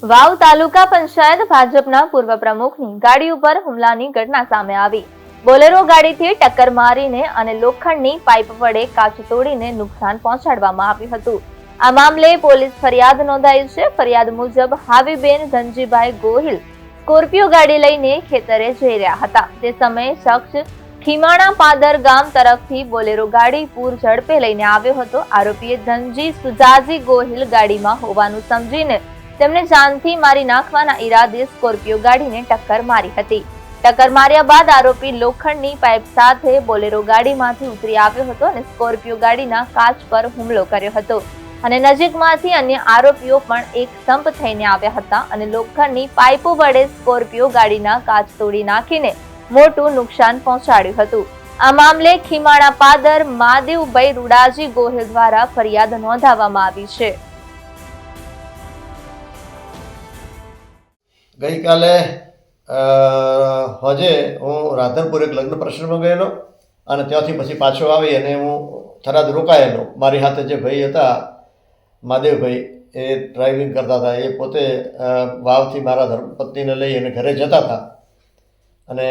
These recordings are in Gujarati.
વાવ તાલુકા પંચાયત ભાજપના પૂર્વ પ્રમુખની ગાડી ઉપર હુમલાની ઘટના સામે આવી। બોલેરો ગાડીથી ટક્કર મારીને અને લોખંડની પાઇપ વડે કાચ તોડીને નુકસાન પહોંચાડવામાં આવ્યું હતું। આ મામલે પોલીસ ફરિયાદ નોંધાઈ છે। ફરિયાદ મુજબ હાવીબેન ધનજીભાઈ ગોહિલ સ્કોર્પિયો ગાડી લઈને ખેતરે જઈ રહ્યા હતા। તે સમયે શખ્સ ખીમાણા પાદર ગામ તરફથી બોલેરો ગાડી પૂર ઝડપે લઈને આવ્યો હતો। આરોપીએ ધનજી સુજાજી ગોહિલ ગાડીમાં હોવાનું સમજીને તેમને જાનથી મારી નાખવાના ઈરાદે સ્કોર્પિયો ગાડીને ટક્કર મારી હતી। ટક્કર માર્યા બાદ આરોપી લોખંડની પાઇપ સાથે બોલેરો ગાડીમાંથી ઉતરી આવ્યો હતો અને સ્કોર્પિયો ગાડીના કાચ પર હુમલો કર્યો હતો અને નજીકમાંથી અન્ય આરોપીઓ પણ એક સંપ થઈને આવ્યા હતા અને લોખંડની પાઇપો વડે સ્કોર્પિયો ગાડીના કાચ તોડી નાખીને મોટું નુકસાન પહોંચાડ્યું હતું। આ મામલે ખીમાણા પાદર મહાદેવભાઈ રૂડાજી ગોહિલ દ્વારા ફરિયાદ નોંધાવવામાં આવી છે। गई काले हजे हूँ राधनपुर एक लग्न प्रसंग में गयेलो अने त्याथी पछी पाछो आवी अने हूँ थराद रोकायेलो। मारी हाथे जे भाई हता महादेव भाई ए ड्राइविंग करता था। ए पोते वावथी मारा धर्मपत्नी ने लई अने घरे जता था अने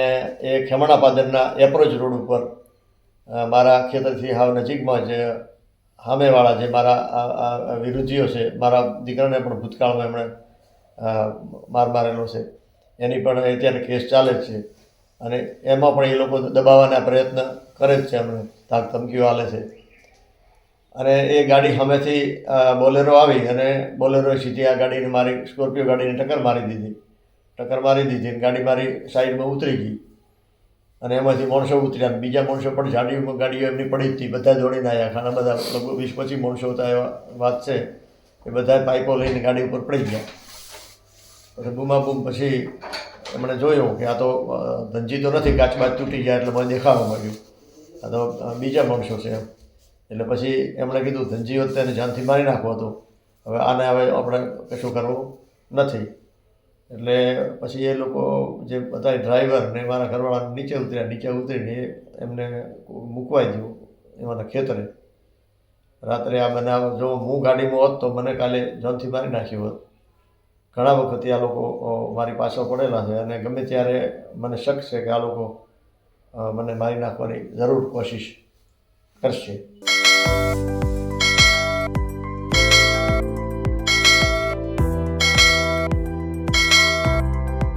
ए खेमणा पादरना एप्रोच रोड पर मारा खेतरथी हाव नजीकमां जे सामेवाळा जे मारा विरोधीओ छे, मारा दीकराने पण भूतकाळमां एमणे मार मारेलो छे, एनी पण अत्यारे केस चाले छे अने एमां पण ए लोको दबाववाना प्रयत्न करे ज छे, एमणे धाक धमकीओ आले छे अने ए गाड़ी सामेथी बोलेरो आवी अने बोलेरोए सीधी आ गाड़ीने मारी स्कोर्पियो गाड़ीने टक्कर मारी दीधी गाड़ी मारी साइडमां उतरी गई अने एमांथी माणसो उतर्या। बीजा माणसो पण गाड़ीओ एमनी पड़ी थी, बधा दौड़ीने आव्या। घणा बधा लगभग 20-25 माणसो हता एवा वात छे के बधा पाइपो लईने गाड़ी उपर पड़ी गया। પછી બૂમાબૂમ પછી એમણે જોયું કે આ તો ધનજી તો નથી, કાચ બાચ તૂટી ગયા એટલે મને દેખાવા માંડ્યું આ તો બીજા માણસો છે એમ। એટલે પછી એમણે કીધું ધનજી હોત તેને જાનથી મારી નાખવો હતો, હવે આને હવે આપણે કશું કરવું નથી। એટલે પછી એ લોકો જે બધા ડ્રાઈવર ને મારા ઘરવાળા નીચે ઉતરીને એમને મૂકવાઈ દઉં એમાંના ખેતરે। રાત્રે આ બનાવ જો હું ગાડીમાં હોત તો મને કાલે જાનથી મારી નાખ્યો હોત। ઘણા વખત આ લોકો મારી પાછળ પડેલા છે અને ગમે ત્યારે મને શક છે કે આ લોકો મને મારી નાખવાની જરૂર કોશિશ કરશે।